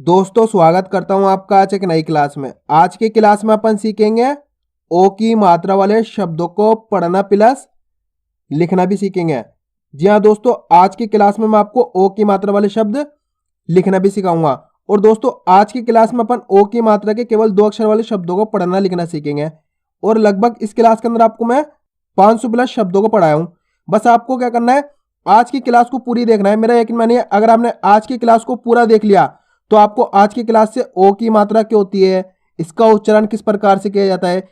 दोस्तों स्वागत करता हूं आपका आज एक नई क्लास में। आज की क्लास में अपन सीखेंगे ओ की मात्रा वाले शब्दों को पढ़ना प्लस लिखना भी सीखेंगे। जी हाँ दोस्तों, आज की क्लास में मैं आपको ओ की मात्रा वाले शब्द लिखना भी सिखाऊंगा। और दोस्तों आज की क्लास में अपन ओ की मात्रा के केवल 2 अक्षर वाले शब्दों को पढ़ना लिखना सीखेंगे। और लगभग इस क्लास के अंदर आपको मैं 500 प्लस शब्दों को पढ़ाया हूँ। बस आपको क्या करना है, आज की क्लास को पूरी देखना है। मेरा यकीन मानिए, अगर आपने आज की क्लास को पूरा देख लिया तो आपको आज की क्लास से ओ की मात्रा क्या होती है, इसका उच्चारण किस प्रकार से किया जाता है,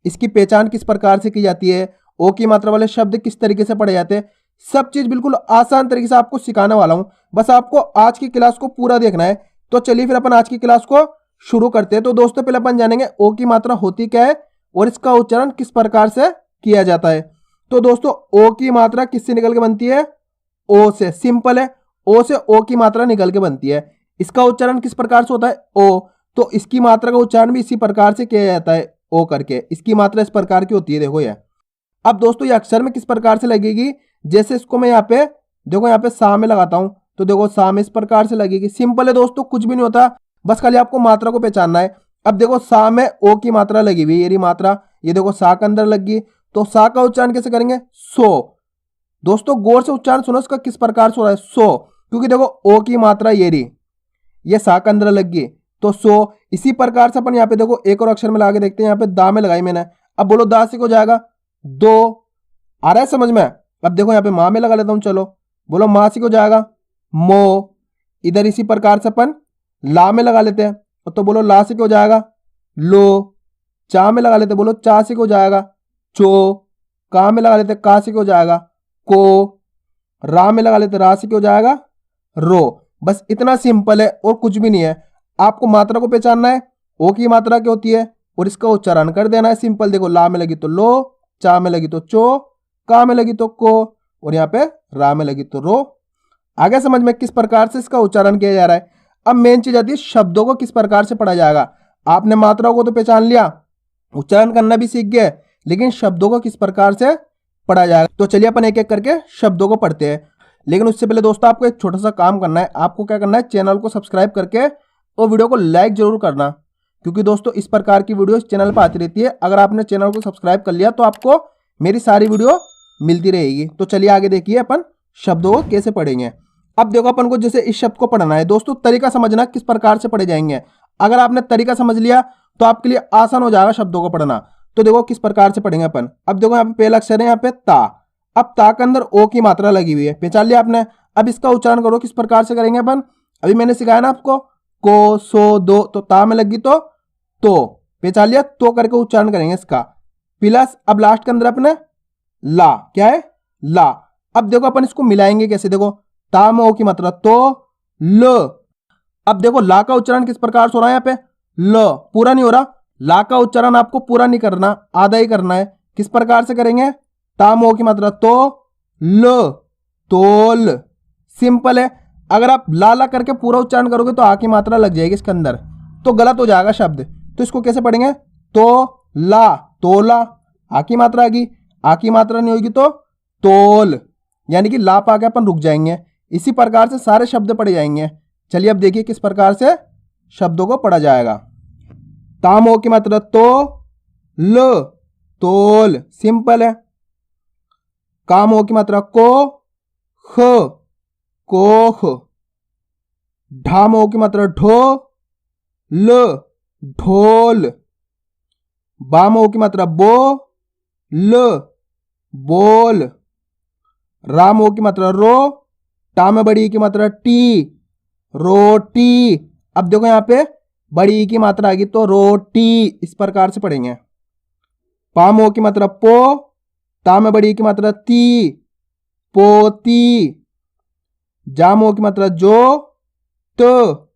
इसकी पहचान किस प्रकार से की जाती है, ओ की मात्रा वाले शब्द किस तरीके से पढ़े जाते हैं, सब चीज बिल्कुल आसान तरीके से आपको सिखाने वाला हूं। बस आपको आज की क्लास को पूरा देखना है। तो चलिए फिर अपन आज की क्लास को शुरू करते हैं। तो दोस्तों पहले अपन जानेंगे ओ की मात्रा होती क्या है और इसका उच्चारण किस प्रकार से किया जाता है। तो दोस्तों ओ की मात्रा किससे निकल के बनती है? ओ से। सिंपल है, ओ से ओ की मात्रा निकल के बनती है। इसका उच्चारण किस प्रकार से होता है? ओ। तो इसकी मात्रा का उच्चारण भी इसी प्रकार से किया जाता है, ओ करके। इसकी मात्रा इस प्रकार की होती है, देखो ये। अब दोस्तों ये अक्षर में किस प्रकार से लगेगी, जैसे इसको मैं यहाँ पे देखो, यहाँ पे सा में लगाता हूं तो देखो सा में इस प्रकार से लगेगी। सिंपल है दोस्तों, कुछ भी नहीं होता, बस खाली आपको मात्रा को पहचानना है। अब देखो सा में ओ की मात्रा लगी हुई, ये मात्रा, ये देखो सा के अंदर लगी, तो सा का उच्चारण कैसे करेंगे? सो। दोस्तों गौर से उच्चारण सुनो, इसका किस प्रकार से हो रहा है? सो। क्योंकि देखो ओ की मात्रा ये सा के अंदर लग गई, तो सो। इसी प्रकार से अपन यहाँ पे देखो एक और अक्षर में लगा के देखते हैं। यहाँ पे दा में लगाई मैंने, अब बोलो दा से हो जाएगा दो। आ रहा है समझ में? अब देखो यहाँ पे माँ में लगा लेता हूं, चलो बोलो माँ से हो जाएगा मो। इधर इसी प्रकार से अपन ला में लगा लेते हैं, तो बोलो ला से हो जाएगा लो। चा में लगा लेते, बोलो चा से हो जाएगा चो। का में लगा लेते, का से हो जाएगा को। रा में लगा लेते, रा से हो जाएगा रो। बस इतना सिंपल है और कुछ भी नहीं है। आपको मात्रा को पहचानना है, ओ की मात्रा क्या होती है और इसका उच्चारण कर देना है। सिंपल, देखो ला में लगी तो लो, चा में लगी तो चो, का में लगी तो को, और यहाँ पे रा में लगी तो रो। आगे समझ में किस प्रकार से इसका उच्चारण किया जा रहा है। अब मेन चीज आती है शब्दों को किस प्रकार से पढ़ा जाएगा। आपने मात्राओं को तो पहचान लिया, उच्चारण करना भी सीख गए, लेकिन शब्दों को किस प्रकार से पढ़ा जाएगा। तो चलिए अपन एक एक करके शब्दों को पढ़ते हैं। लेकिन उससे पहले दोस्तों आपको एक छोटा सा काम करना है। आपको क्या करना है, चैनल को सब्सक्राइब करके और वीडियो को लाइक जरूर करना, क्योंकि दोस्तों इस प्रकार की वीडियो इस चैनल पर आती रहती है। अगर आपने चैनल को सब्सक्राइब कर लिया तो आपको मेरी सारी वीडियो मिलती रहेगी। तो चलिए आगे देखिए अपन शब्दों को कैसे पढ़ेंगे। अब देखो अपन को जैसे इस शब्द को पढ़ना है दोस्तों, तरीका समझना किस प्रकार से पढ़े जाएंगे। अगर आपने तरीका समझ लिया तो आपके लिए आसान हो जाएगा शब्दों को पढ़ना। तो देखो किस प्रकार से पढ़ेंगे अपन। अब देखो यहाँ पे पहला अक्षर है यहाँ पे ता। अब ता के अंदर ओ की मात्रा लगी हुई है, पहचान लिया आपने। अब इसका उच्चारण करो, किस प्रकार से करेंगे अपन। अभी मैंने सिखाया ना आपको, को सो दो, तो ता में लगी तो पहचान लिया, तो करके उच्चारण करेंगे इसका। प्लस अब लास्ट के अंदर अपने ला, क्या है? ला। अब देखो अपन इसको मिलाएंगे कैसे, देखो ता में ओ की मात्रा तो ल। अब देखो ला का उच्चारण किस प्रकार से हो रहा है, यहाँ पे ल पूरा नहीं हो रहा। ला का उच्चारण आपको पूरा नहीं करना, आधा ही करना है। किस प्रकार से करेंगे? ता में ओ की मात्रा तो ल, तोल। सिंपल है। अगर आप ला ला करके पूरा उच्चारण करोगे तो आ की मात्रा लग जाएगी इसके अंदर, तो गलत हो जाएगा शब्द। तो इसको कैसे पढ़ेंगे? तो ला, तोला। आ की मात्रा आ गई, आ की मात्रा नहीं होगी तो तोल, यानी कि ला पा के अपन रुक जाएंगे। इसी प्रकार से सारे शब्द पढ़े जाएंगे। चलिए अब देखिए किस प्रकार से शब्दों को पढ़ा जाएगा। ताम ओ की मात्रा तो ल, तोल। सिंपल है। काम ओ की मात्रा को ख, कोख। ढाम ओ की मात्रा ढो ल, ढोल। बाम ओ की मात्रा बो ल, बोल। राम ओ की मात्रा रो, टाम बड़ी की मात्रा टी, रोटी। अब देखो यहाँ पे बड़ी की मात्रा आ गई तो रोटी, इस प्रकार से पढ़ेंगे। पाम ओ की मात्रा पो, ताम बड़ी की मात्रा ती, पोती। जाम ओ की मात्रा जो, त,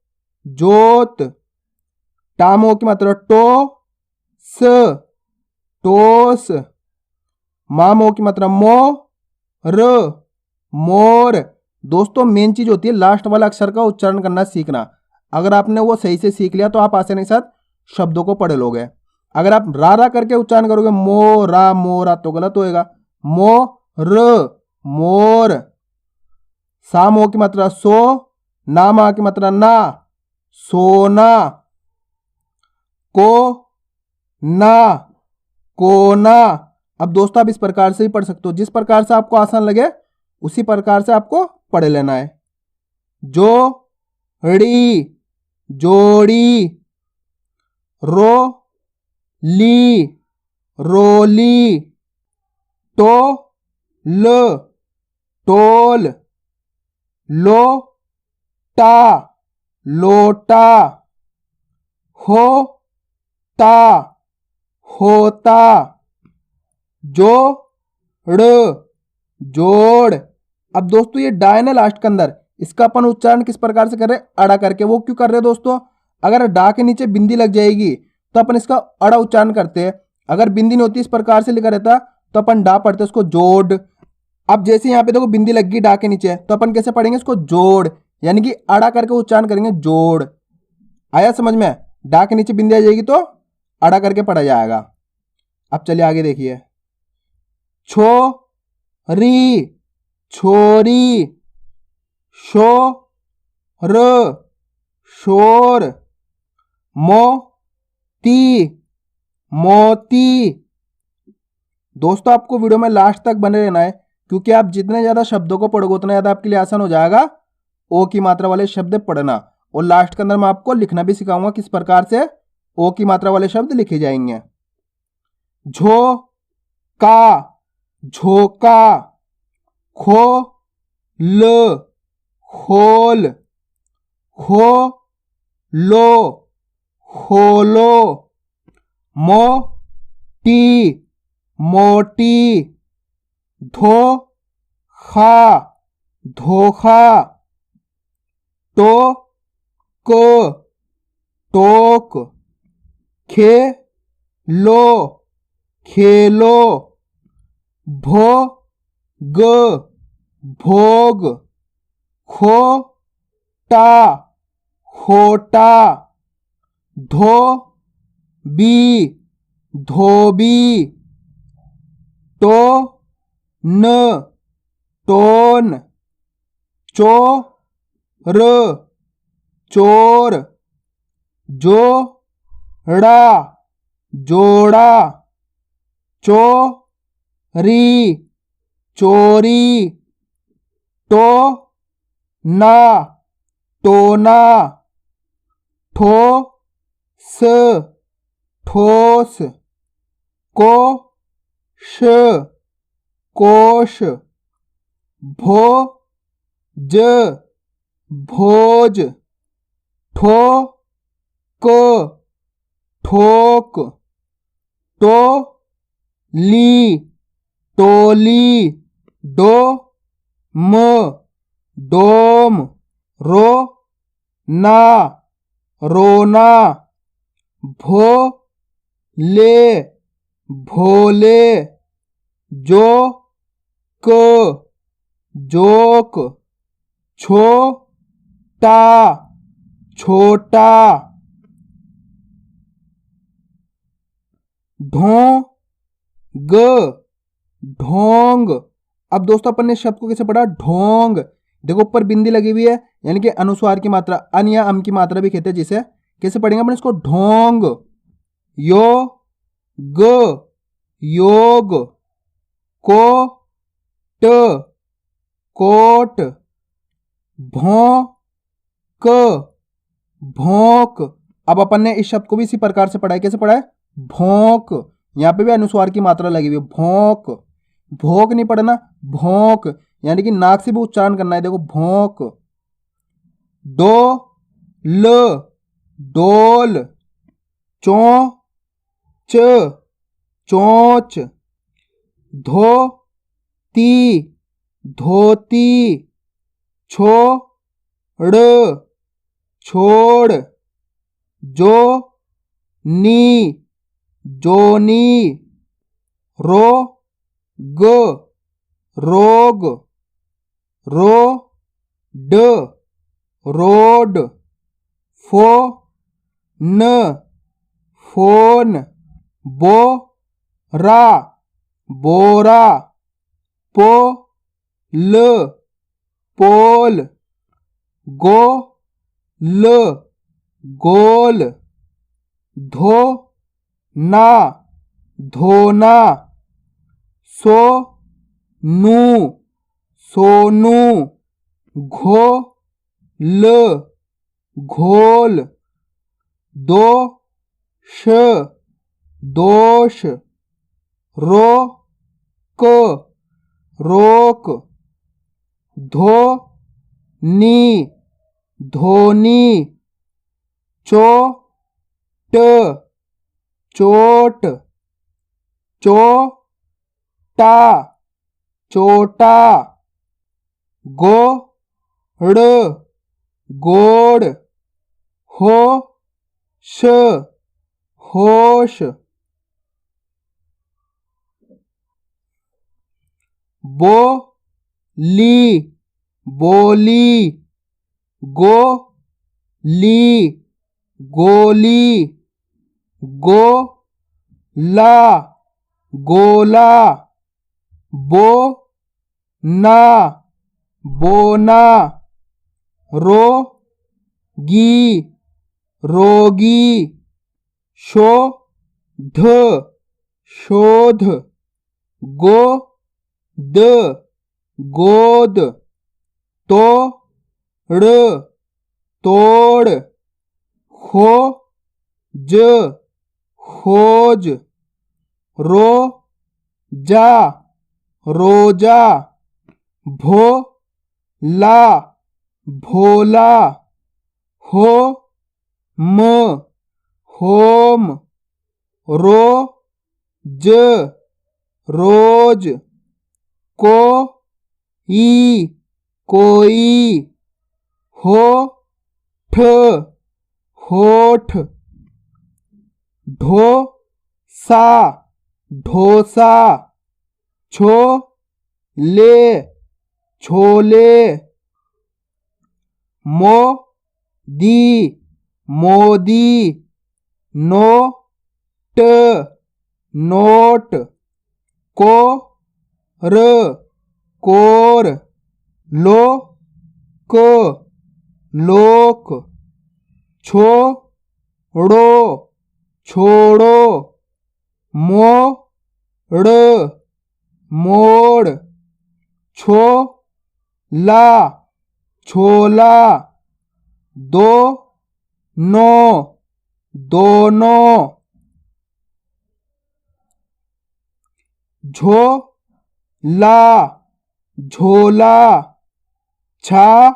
जोत। टाम ओ की मात्रा टो, स, टोस। माम ओ की मात्रा मो, र, मोर। दोस्तों मेन चीज होती है लास्ट वाला अक्षर का उच्चारण करना सीखना। अगर आपने वो सही से सीख लिया तो आप आसानी के साथ शब्दों को पढ़ लोगे। अगर आप रा रा करके उच्चारण करोगे मो रा मोरा तो गलत होएगा। मो र, मोर। सा मो की मात्रा सो, ना मा की मात्रा ना, सोना, को ना, कोना। अब दोस्तों आप इस प्रकार से ही पढ़ सकते हो, जिस प्रकार से आपको आसान लगे उसी प्रकार से आपको पढ़ लेना है। जोड़ी, जोड़ी, रो ली, रोली, टो ल, टोल, लो टा, लोटा, हो ता, होता, जोड़, जोड़। अब दोस्तों ये डा है ना लास्ट के अंदर, इसका अपन उच्चारण किस प्रकार से कर रहे हैं? अड़ा करके। वो क्यों कर रहे हैं दोस्तों? अगर डा के नीचे बिंदी लग जाएगी तो अपन इसका अड़ा उच्चारण करते हैं। अगर बिंदी नहीं होती, इस प्रकार से लिखा रहता, तो अपन डा पढ़ते उसको जोड़। अब जैसे यहाँ पे देखो बिंदी लग गई डा के नीचे, तो अपन कैसे पढ़ेंगे इसको? जोड़, यानी कि अड़ा करके उच्चारण करेंगे, जोड़। आया समझ में? डा के नीचे बिंदी आ जाएगी तो अड़ा करके पढ़ा जाएगा। अब चलिए आगे देखिए। छोरी, छोरी, शोर, शोर, मोती, मोती। दोस्तों आपको वीडियो में लास्ट तक बने रहना है, क्योंकि आप जितने ज्यादा शब्दों को पढ़ोगे उतना ज्यादा आपके लिए आसान हो जाएगा ओ की मात्रा वाले शब्द पढ़ना। और लास्ट के अंदर मैं आपको लिखना भी सिखाऊंगा किस प्रकार से ओ की मात्रा वाले शब्द लिखे जाएंगे। झोका, झोका, खोल, खोल, खोलो, खोलो, मोटी, मोटी, धोखा, धोखा, टोक, टोक, खेलो, खेलो, भोग, भोग, खोटा, खोटा, धोबी, धोबी, टोन, टोन, चोर, चोर, जोड़ा, जोड़ा, चोरी, चोरी, टोना, टोना, ठोस, ठोस, कोश, कोश, भोज, भोज, ठोक, ठोक, टोली, टोली, डोम, डोम, रोना, रोना, भोले, भोले, जोक, जोक, छोटा, छोटा, ढोंग, ढोंग। अब दोस्तों अपन ने शब्द को कैसे पढ़ा? ढोंग। देखो ऊपर बिंदी लगी हुई है, यानी कि अनुस्वार की मात्रा, अन या अम की मात्रा भी कहते हैं जिसे। कैसे पढ़ेंगे अपन इसको? ढोंग। योग, योग, कोट, कोट, भोंक, भोंक। अब अपन ने इस शब्द को भी इसी प्रकार से पढ़ा है। कैसे पढ़ा है? भोंक। यहां पे भी अनुस्वार की मात्रा लगी हुई है, भोंक। भोंक नहीं पढ़ना, भोंक, यानी कि नाक से भी उच्चारण करना है। देखो भोंक। डोल, डोल, चोंच, चोंच, धोती, धोती, छोड़, छोड़, जोनी, जोनी, रोग, रोग, रोड, रोड, फोन, फोन, बोरा, बोरा, पोल, पोल, गोल, गोल, धो ना, धोना, सो नू, सोनू, घो ल, घोल, दो श, दोष, रो क, रोक, धो नी, धोनी, चो ट, चोट, चो टा, चोटा, गो ड़, गोड़, हो श, होश, बो ली, बोली, गो ली, गोली, गो ला, गोला, बो ना, बोना, रो गी, रोगी, शो ध, शोध, गो द, गोद, तो ड़, तोड़, खो ज, खोज, रो जा, रोजा, भो ला, भोला, हो म, होम, रो ज, रोज, को ई, कोई, हो ठ, होठ, ढो सा, ढोसा, छो ले, छोले, मो दी, मोदी, नो ट, नोट, को र, कोर, लो क, लोक, छो ड़ो, छोड़ो, मो ड़, मोड़, छो ला, छोला, दो नो, दोनों, झो ला, झोला, छा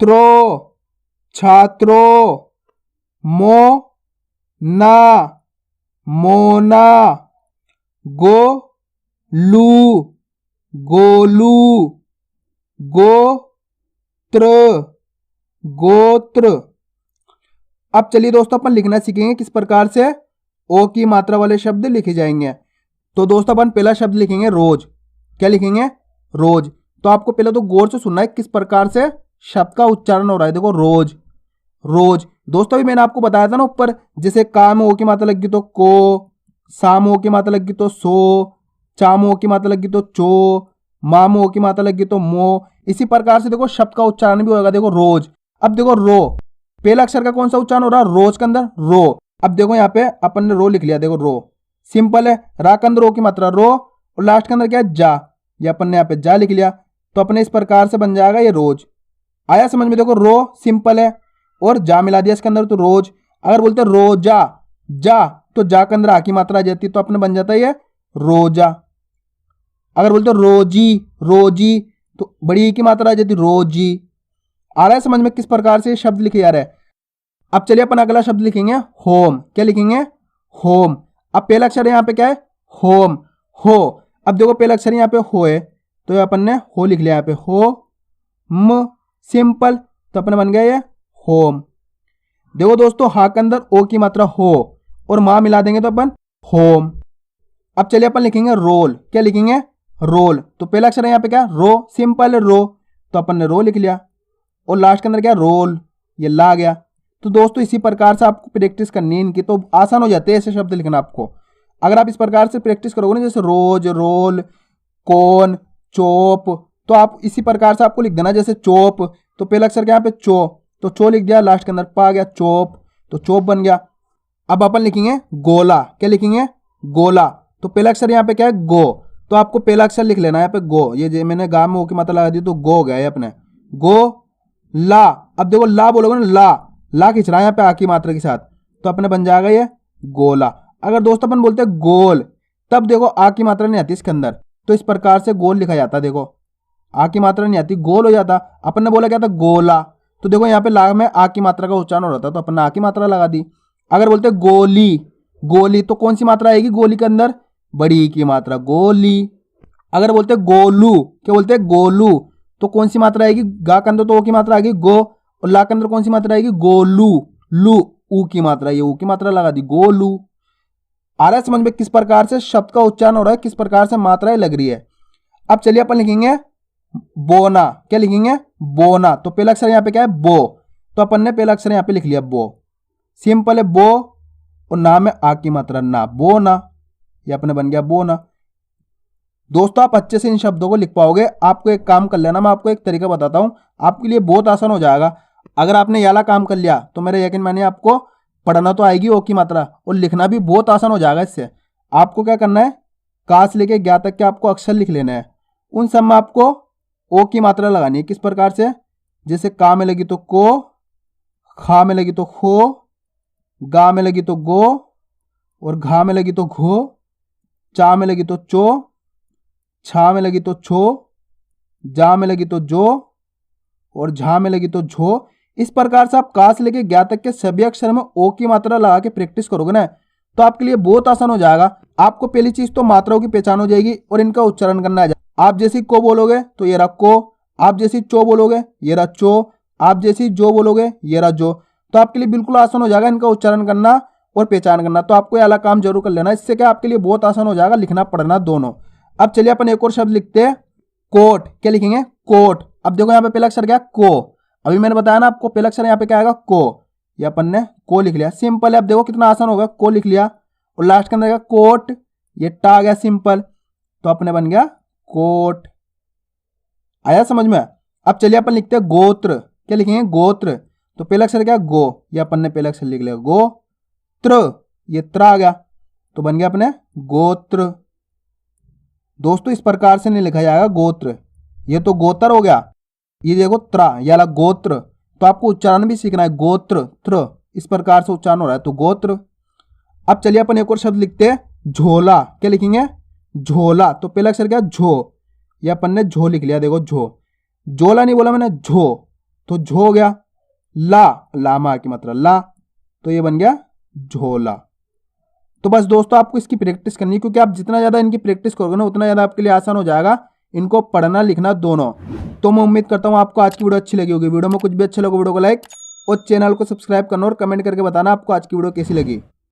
त्रो, छात्रो, मो ना, मोना, गो लू, गोलू, गो त्र, गोत्र। अब चलिए दोस्तों अपन लिखना सीखेंगे किस प्रकार से ओ की मात्रा वाले शब्द लिखे जाएंगे। तो दोस्तों अपन पहला शब्द लिखेंगे रोज। क्या लिखेंगे? रोज। तो आपको पहले तो गौर से सुनना है किस प्रकार से शब्द का उच्चारण हो रहा है। देखो रोज, रोज। दोस्तों भी मैंने आपको बताया था ना ऊपर, जैसे काम ओ की मात्रा लगी तो को, साम ओ की मात्रा लगी तो सो, चाम ओ की मात्रा लगी तो चो, माम ओ की मात्रा लगी तो मो। इसी प्रकार से देखो शब्द का उच्चारण भी होगा। देखो रोज। अब देखो रो, पहला अक्षर का कौन सा उच्चारण हो रहा है? रोज के अंदर रो। अब देखो यहाँ पे अपन ने रो लिख लिया। देखो रो सिंपल है। रा के अंदर रो की मात्रा रो, और लास्ट के अंदर क्या है? जा। ये अपन ने यहाँ पे जा लिख लिया। तो अपने इस प्रकार से बन जाएगा ये रोज। आया समझ में? देखो रो सिंपल है और जा मिला दिया इसके अंदर तो रोज। अगर बोलते रोजा, जा, तो जा के अंदर आ की मात्रा आ जाती, तो अपने बन जाता है ये रोजा। अगर बोलते रोजी, रोजी, तो बड़ी की मात्रा आ जाती रोजी। आ रहा है समझ में किस प्रकार से शब्द लिखे जा रहे हैं? अब चलिए अपन अगला शब्द लिखेंगे होम। क्या लिखेंगे? होम। अब पहला अक्षर यहाँ पे क्या है? होम, हो। अब देखो पहला अक्षर यहाँ पे हो है, तो अपन ने हो लिख लिया यहाँ पे, हो म, सिंपल। तो अपने बन गया ये होम। देखो दोस्तों हा के अंदर ओ की मात्रा हो और माँ मिला देंगे तो अपन होम। अब चलिए अपन लिखेंगे रोल। क्या लिखेंगे? रोल। तो पहला अक्षर यहाँ पे क्या? रो, सिंपल रो। तो अपन ने रो लिख लिया और लास्ट के अंदर क्या? रोल, ये ला गया। तो दोस्तों इसी प्रकार से आपको प्रैक्टिस करनी है इनकी, तो आसान हो जाते हैं ऐसे शब्द लिखना आपको। अगर आप इस प्रकार से प्रैक्टिस करोगे ना, जैसे रोज, रोल, कौन, चोप, तो आप इसी प्रकार से आपको लिख देना। जैसे चोप, तो पहला अक्षर क्या यहाँ पे? चो, तो चो लिख दिया, लास्ट के अंदर पा आ गया, चोप, तो चोप बन गया। अब अपन लिखेंगे गोला, क्या लिखेंगे? गोला। तो पहला अक्षर यहाँ पे क्या है? गो। तो आपको पहला अक्षर लिख लेना है यहाँ पे गो। ये मैंने गा में ओ की मात्रा लगा दी तो गो हो गया ये अपने, गो ला। अब देखो ला बोलोगे ना, ला खींच रहा है यहाँ पे आ की मात्रा के साथ, तो अपने बन जाएगा ये गोला। अगर दोस्तों अपन बोलते हैं गोल, तब देखो आ की मात्रा नहीं आती इसके अंदर, तो इस प्रकार से गोल लिखा जाता। देखो आ की मात्रा नहीं आती, गोल हो जाता। अपन ने बोला क्या था? गोला। तो देखो यहाँ पे ला में आ की मात्रा का उच्चारण हो रहा था, तो अपन ने आ की मात्रा लगा दी। अगर बोलते गोली, गोली, तो कौन सी मात्रा आएगी गोली के अंदर? बड़ी ई की मात्रा, गोली। अगर बोलते गोलू, क्या बोलते हैं? गोलू, तो कौन सी मात्रा आएगी? गा के अंदर तो ओ की मात्रा आएगी, गो, और ला के अंदर कौन सी मात्रा आएगी? गोलू, लू, ऊ की मात्रा, ये ऊ की मात्रा लगा दी, गोलू। आ रहा है समझ में किस प्रकार से शब्द का उच्चारण हो रहा है, किस प्रकार से मात्राएं लग रही है। अब चलिए अपन लिखेंगे बोना, क्या लिखेंगे? बोना। तो पहला अक्षर यहाँ पे क्या है? बो। तो अपन ने पहला अक्षर यहाँ पे लिख लिया बो, सिंपल है बो, और ना में आ की मात्रा ना, बोना, ये अपने बन गया बोना। दोस्तों आप अच्छे से इन शब्दों को लिख पाओगे। आपको एक काम कर लेना, मैं आपको एक तरीका बताता हूं, आपके लिए बहुत आसान हो जाएगा। अगर आपने ये वाला काम कर लिया तो मेरे यकीन मानिए आपको पढ़ना तो आएगी ओ की मात्रा, और लिखना भी बहुत आसान हो जाएगा इससे। आपको क्या करना है? का से लेके ज्ञा तक के आपको अक्षर लिख लेना है, उन सब में आपको ओ की मात्रा लगानी है। किस प्रकार से? जैसे का में लगी तो को, खा में लगी तो खो, गा में लगी तो गो, और घा में लगी तो घो, चा में लगी तो चो, छा में लगी तो छो, जा में लगी तो जो, और झा में लगी तो झो। इस प्रकार से आप का से लेके ज्ञा तक के सभी अक्षर में ओ की मात्रा लगा के प्रैक्टिस करोगे ना, तो आपके लिए बहुत आसान हो जाएगा। आपको पहली चीज तो मात्राओं की पहचान हो जाएगी और इनका उच्चारण करना आ जाएगा। आप जैसी को बोलोगे तो ये रहा को, आप जैसी चो बोलोगे ये रहा चो, आप जैसी जो बोलोगे ये रहा जो। तो आपके लिए बिल्कुल आसान हो जाएगा इनका उच्चारण करना और पहचान करना। तो आपको ये वाला काम जरूर कर लेना, इससे क्या आपके लिए बहुत आसान हो जाएगा लिखना पढ़ना दोनों। अब चलिए अपन एक और शब्द लिखते हैं, कोट। क्या लिखेंगे? कोट। अब देखो यहाँ पे पहला अक्षर क्या? को। अभी मैंने बताया ना आपको पहला अक्षर यहाँ पे क्या आएगा? को। ये अपन ने को लिख लिया, सिंपल है। अब देखो कितना आसान होगा, को लिख लिया, और लास्ट के अंदर क्या? कोट, ये टा आ गया सिंपल, तो अपने बन गया कोट। आया समझ में? अब चलिए अपन लिखते हैं गोत्र। क्या लिखेंगे? गोत्र। तो पहला अक्षर क्या? गो, ये अपन ने पहला अक्षर लिख लिया, गो त्र, ये त्र आ गया, तो बन गया अपने गोत्र। दोस्तों इस प्रकार से नहीं लिखा जाएगा गोत्र, ये तो गोत्र हो गया। ये देखो त्रा, ये वाला गोत्र, तो आपको उच्चारण भी सीखना है, गोत्र, त्र, इस प्रकार से उच्चारण हो रहा है, तो गोत्र। अब चलिए अपन एक और शब्द लिखते हैं, झोला। क्या लिखेंगे? झोला। तो पहला अक्षर क्या? झो, ये अपन ने झो लिख लिया, देखो झो, झोला नहीं बोला मैंने, झो, तो झो हो गया। लामा की मात्रा ला, तो ये बन गया झोला। तो बस दोस्तों आपको इसकी प्रैक्टिस करनी है, क्योंकि आप जितना ज़्यादा इनकी प्रैक्टिस करोगे ना उतना ज़्यादा आपके लिए आसान हो जाएगा इनको पढ़ना लिखना दोनों। तो मैं उम्मीद करता हूँ आपको आज की वीडियो अच्छी लगी होगी। वीडियो में कुछ भी अच्छा लगा वीडियो को लाइक और चैनल को सब्सक्राइब करना और कमेंट करके बताना आपको आज की वीडियो कैसी लगी।